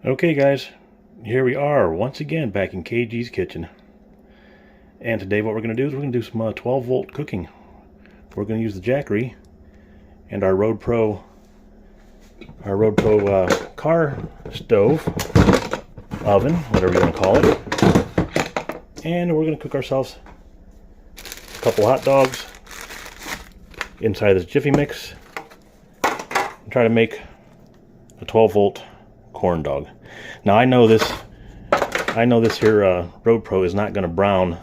Okay guys, here we are once again back in KG's kitchen. And today what we're going to do is we're going to do some 12 volt cooking. We're going to use the Jackery and our Road Pro car stove, oven, whatever you want to call it. And we're going to cook ourselves a couple hot dogs inside this Jiffy mix and try to make a 12 volt corn dog. Now I know this here Road Pro is not going to brown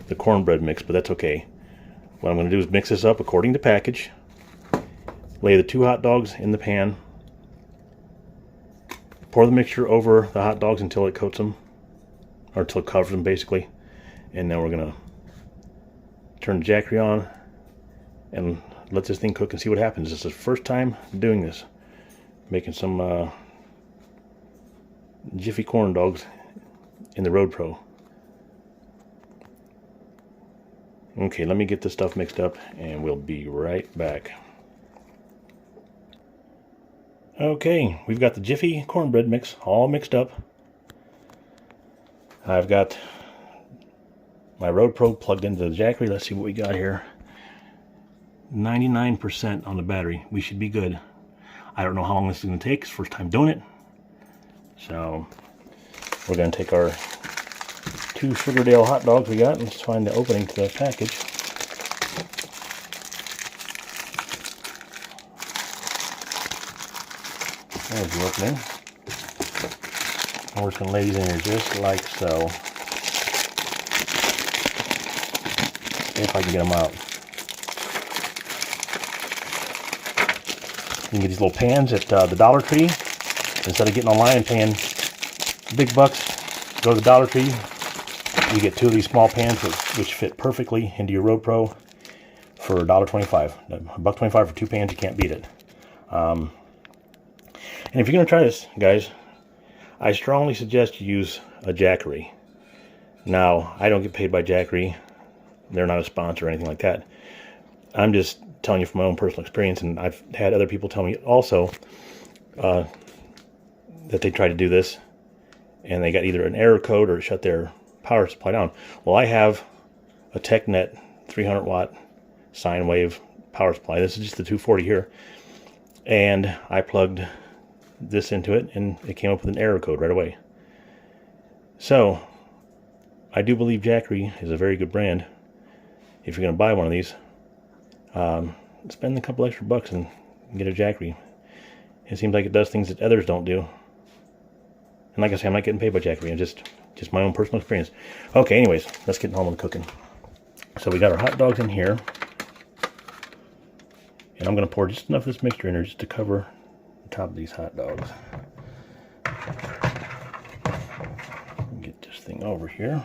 the cornbread mix, but that's okay. What I'm going to do is mix this up according to package, lay the 2 hot dogs in the pan, pour the mixture over the hot dogs until it coats them, or until it covers them basically, and then we're going to turn the Jackery on and let this thing cook and see what happens. This is the first time doing this, making some Jiffy corn dogs in the Road Pro. Okay, let me get this stuff mixed up and we'll be right back. Okay, we've got the Jiffy cornbread mix all mixed up. I've got my Road Pro plugged into the Jackery. Let's see what we got here. 99% on the battery. We should be good. I don't know how long this is going to take. It's the first time doing it. So we're going to take our 2 Sugardale hot dogs we got and let's find the opening to the package. There's the opening. And we're just going to lay these in here just like so. If I can get them out. You can get these little pans at the Dollar Tree. Instead of getting online and paying big bucks, go to the Dollar Tree. You get 2 of these small pans which fit perfectly into your Road Pro for $1.25. $1.25 for 2 pans, you can't beat it. And if you're going to try this, guys, I strongly suggest you use a Jackery. Now, I don't get paid by Jackery. They're not a sponsor or anything like that. I'm just telling you from my own personal experience, and I've had other people tell me also that they tried to do this and they got either an error code or shut their power supply down. Well, I have a TechNet 300 watt sine wave power supply. This is just the 240 here, and I plugged this into it and it came up with an error code right away. So I do believe Jackery is a very good brand. If you're going to buy one of these, spend a couple extra bucks and get a Jackery. It seems like it does things that others don't do. And like I say, I'm not getting paid by Jackery. I'm just my own personal experience. Okay, anyways, let's get on with the cooking. So we got our hot dogs in here. And I'm going to pour just enough of this mixture in there just to cover the top of these hot dogs. Get this thing over here.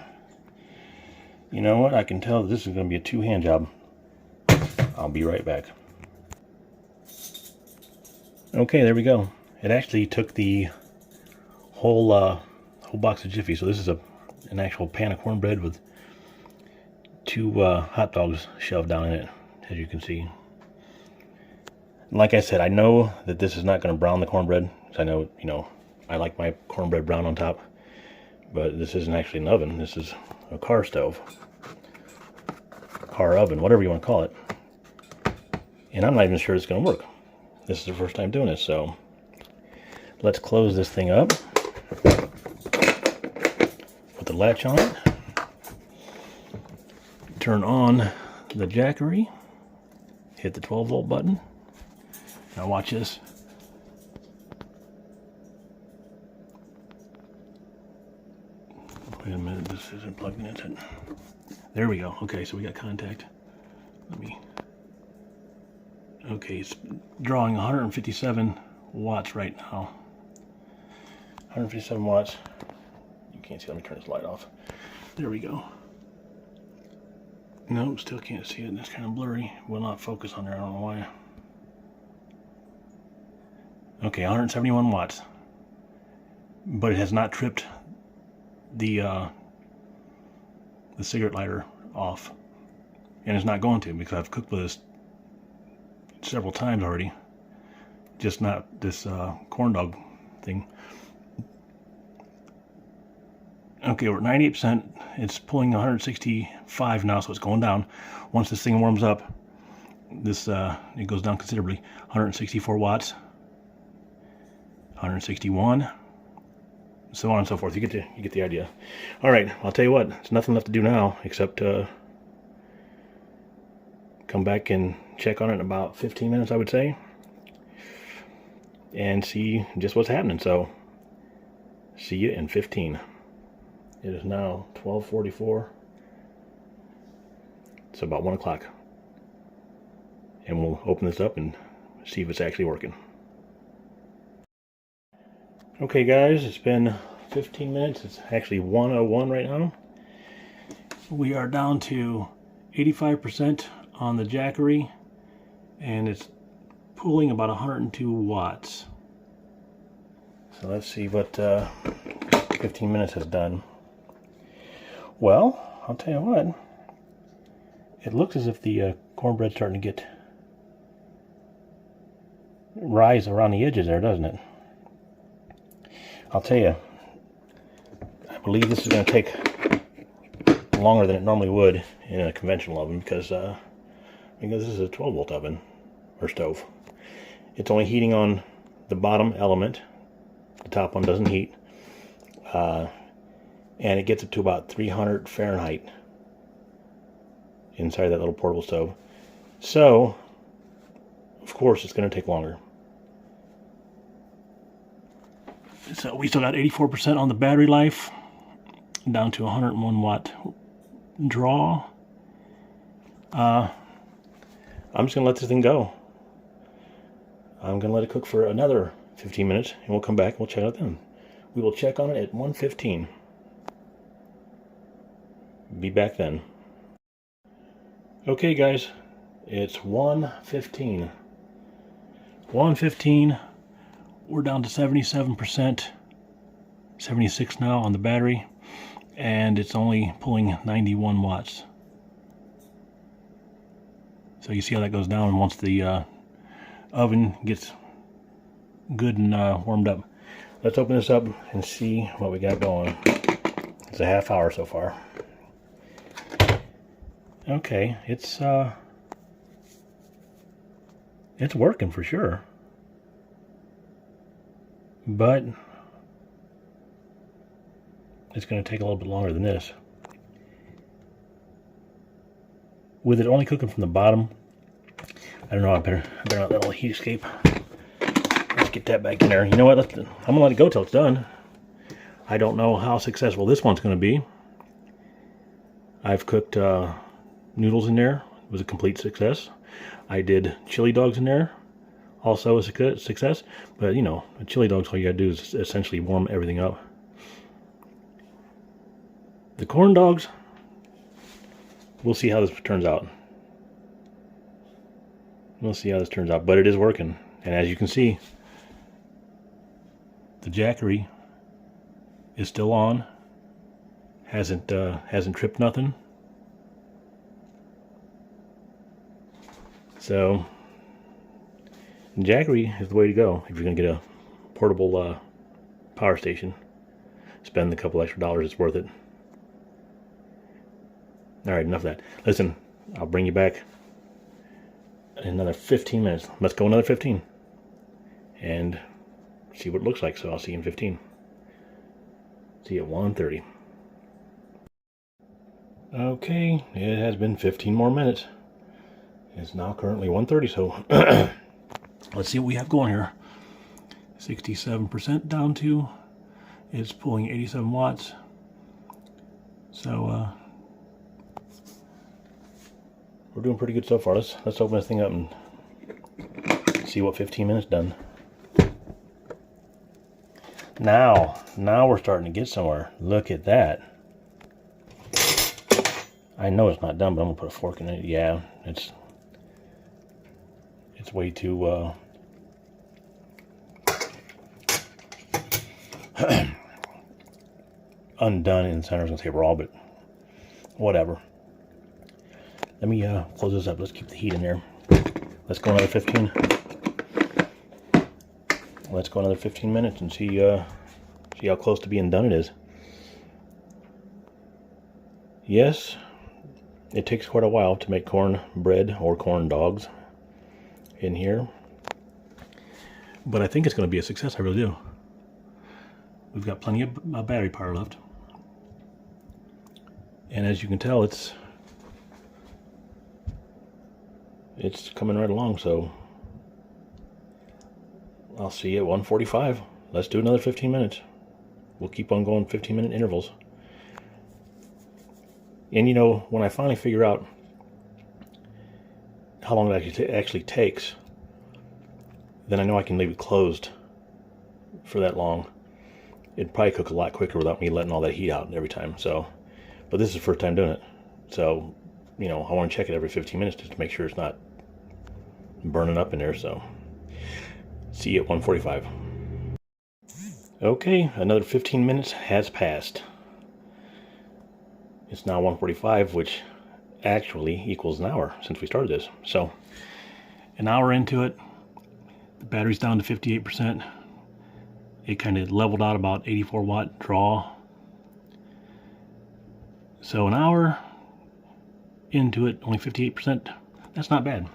You know what? I can tell that this is going to be a 2-hand job. I'll be right back. Okay, there we go. It actually took the whole box of Jiffy. So this is an actual pan of cornbread with 2 hot dogs shoved down in it, as you can see. Like I said, I know that this is not going to brown the cornbread. I know, I like my cornbread brown on top, but this isn't actually an oven. This is a car stove, car oven, whatever you want to call it. And I'm not even sure it's going to work. This is the first time doing this, so let's close this thing up. Put the latch on it. Turn on the Jackery. Hit the 12 volt button. Now watch this. Wait a minute, this isn't plugged in, is it? There we go. Okay, so we got contact. Okay, it's drawing 157 watts right now. 157 watts. You can't see. Let me turn this light off. There we go. Nope, still can't see it. It's kind of blurry. Will not focus on there. I don't know why. Okay, 171 watts. But it has not tripped the cigarette lighter off. And it's not going to, because I've cooked with this several times already. Just not this corn dog thing. Okay, we're at 98%. It's pulling 165 now, so it's going down. Once this thing warms up, this it goes down considerably. 164 watts, 161, so on and so forth. You get the idea. All right, I'll tell you what. There's nothing left to do now except come back and check on it in about 15 minutes, I would say, and see just what's happening. So, see you in 15. It is now 12:44. It's about 1 o'clock. And we'll open this up and see if it's actually working. Okay guys, it's been 15 minutes. It's actually 1:01 right now. We are down to 85% on the Jackery, and it's pulling about 102 watts. So let's see what 15 minutes has done. Well, I'll tell you what, it looks as if the cornbread's starting to get rise around the edges there, doesn't it? I'll tell you, I believe this is going to take longer than it normally would in a conventional oven because this is a 12-volt oven or stove. It's only heating on the bottom element. The top one doesn't heat. And it gets up to about 300 Fahrenheit inside that little portable stove. So, of course, it's going to take longer. So we still got 84% on the battery life, down to 101 watt draw. I'm just going to let this thing go. I'm going to let it cook for another 15 minutes, and we'll come back and we'll check it out then. We will check on it at 1:15. Be back then. Okay guys, it's 1:15. 1:15. We're down to 77%, 76 now on the battery, and it's only pulling 91 watts. So you see how that goes down once the oven gets good and warmed up. Let's open this up and see what we got going. It's a half hour so far. Okay, it's working for sure. But it's going to take a little bit longer than this. With it only cooking from the bottom, I don't know, I better not let all the heat escape. Let's get that back in there. You know what, I'm going to let it go till it's done. I don't know how successful this one's going to be. I've cooked noodles in there. It was a complete success. I did chili dogs in there. Also a success. But, you know, chili dogs, all you got to do is essentially warm everything up. The corn dogs, we'll see how this turns out. We'll see how this turns out. But it is working. And as you can see, the Jackery is still on. Hasn't tripped nothing. So Jackery is the way to go if you're going to get a portable power station. Spend the couple extra dollars, it's worth it. Alright, enough of that. Listen, I'll bring you back in another 15 minutes. Let's go another 15. And see what it looks like. So I'll see you in 15. See you at 1:30. Okay, it has been 15 more minutes. It's now currently 1:30, so let's see what we have going here. 67% down to. It's pulling 87 watts. So we're doing pretty good so far. Let's open this thing up and see what 15 minutes done. Now we're starting to get somewhere. Look at that. I know it's not done, but I'm gonna put a fork in it. Yeah, it's way too undone in the center. I was gonna say raw, but whatever. Let me close this up. Let's keep the heat in there. Let's go another 15. Let's go another 15 minutes and see how close to being done it is. Yes, it takes quite a while to make corn bread or corn dogs in here, but I think it's going to be a success. I really do. We've got plenty of battery power left, and as you can tell, it's coming right along. So I'll see you at 1:45. Let's do another 15 minutes. We'll keep on going 15-minute intervals. And you know, when I finally figure out how long it actually takes, then I know I can leave it closed for that long. It'd probably cook a lot quicker without me letting all that heat out every time. So, but this is the first time doing it. So, you know, I want to check it every 15 minutes just to make sure it's not burning up in there. So, see you at 1:45. Okay, another 15 minutes has passed. It's now 1:45, which actually equals an hour since we started this. So, an hour into it, the battery's down to 58%. It kind of leveled out about 84 watt draw. So an hour into it, only 58%. That's not bad.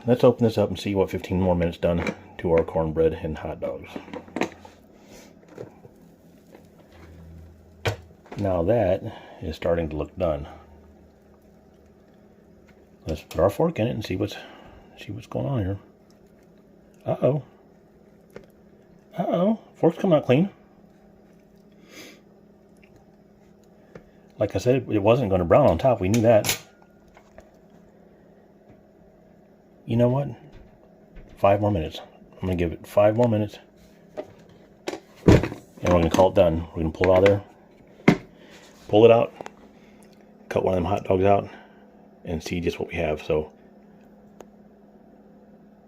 Let's open this up and see what 15 more minutes done to our cornbread and hot dogs. Now that is starting to look done. Let's put our fork in it and see what's going on here. Uh-oh. Uh-oh. Fork's coming out clean. Like I said, it wasn't going to brown on top. We knew that. You know what? 5 more minutes. I'm going to give it 5 more minutes. And we're going to call it done. We're going to pull it out of there. Pull it out, cut one of them hot dogs out, and see just what we have. So,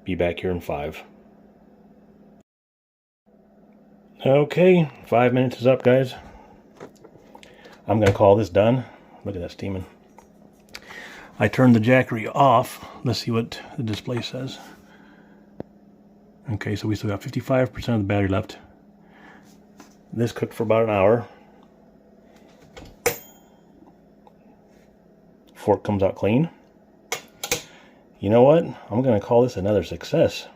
be back here in 5. Okay, 5 minutes is up, guys. I'm going to call this done. Look at that steaming. I turned the Jackery off. Let's see what the display says. Okay, so we still got 55% of the battery left. This cooked for about an hour. Fork comes out clean. You know what? I'm going to call this another success.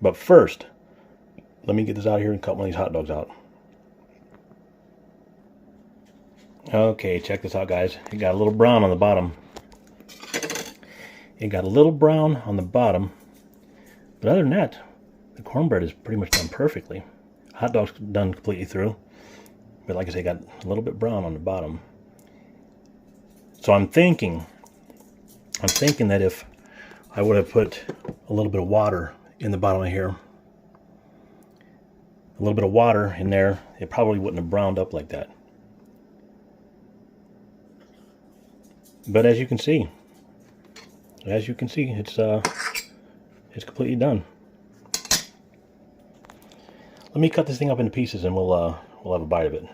But first, let me get this out here and cut one of these hot dogs out. Okay, check this out, guys. It got a little brown on the bottom. It got a little brown on the bottom. But other than that, the cornbread is pretty much done perfectly. Hot dog's done completely through. But like I say, got a little bit brown on the bottom. So I'm thinking that if I would have put a little bit of water in the bottom of here, a little bit of water in there, it probably wouldn't have browned up like that. But as you can see, it's completely done. Let me cut this thing up into pieces and we'll have a bite of it.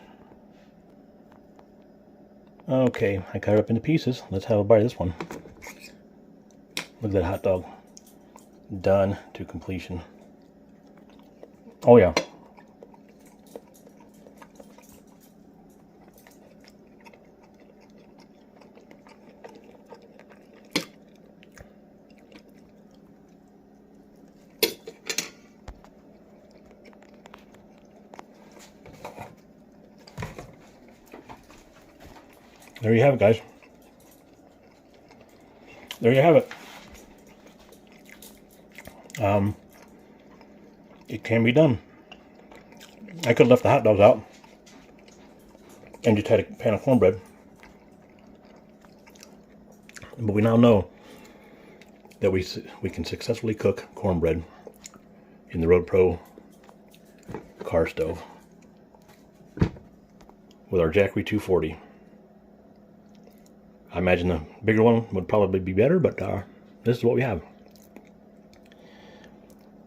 Okay, I cut it up into pieces. Let's have a bite of this one. Look at that hot dog. Done to completion. Oh yeah. There you have it, guys. There you have it. It can be done. I could have left the hot dogs out and just had a pan of cornbread. But we now know that we can successfully cook cornbread in the Road Pro car stove with our Jackery 240. I imagine the bigger one would probably be better, but this is what we have.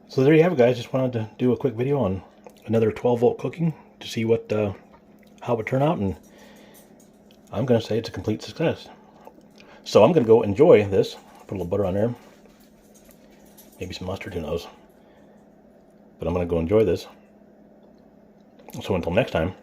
So there you have it, guys. Just wanted to do a quick video on another 12-volt cooking to see what how it would turn out, and I'm going to say it's a complete success. So I'm going to go enjoy this. Put a little butter on there. Maybe some mustard, who knows. But I'm going to go enjoy this. So until next time,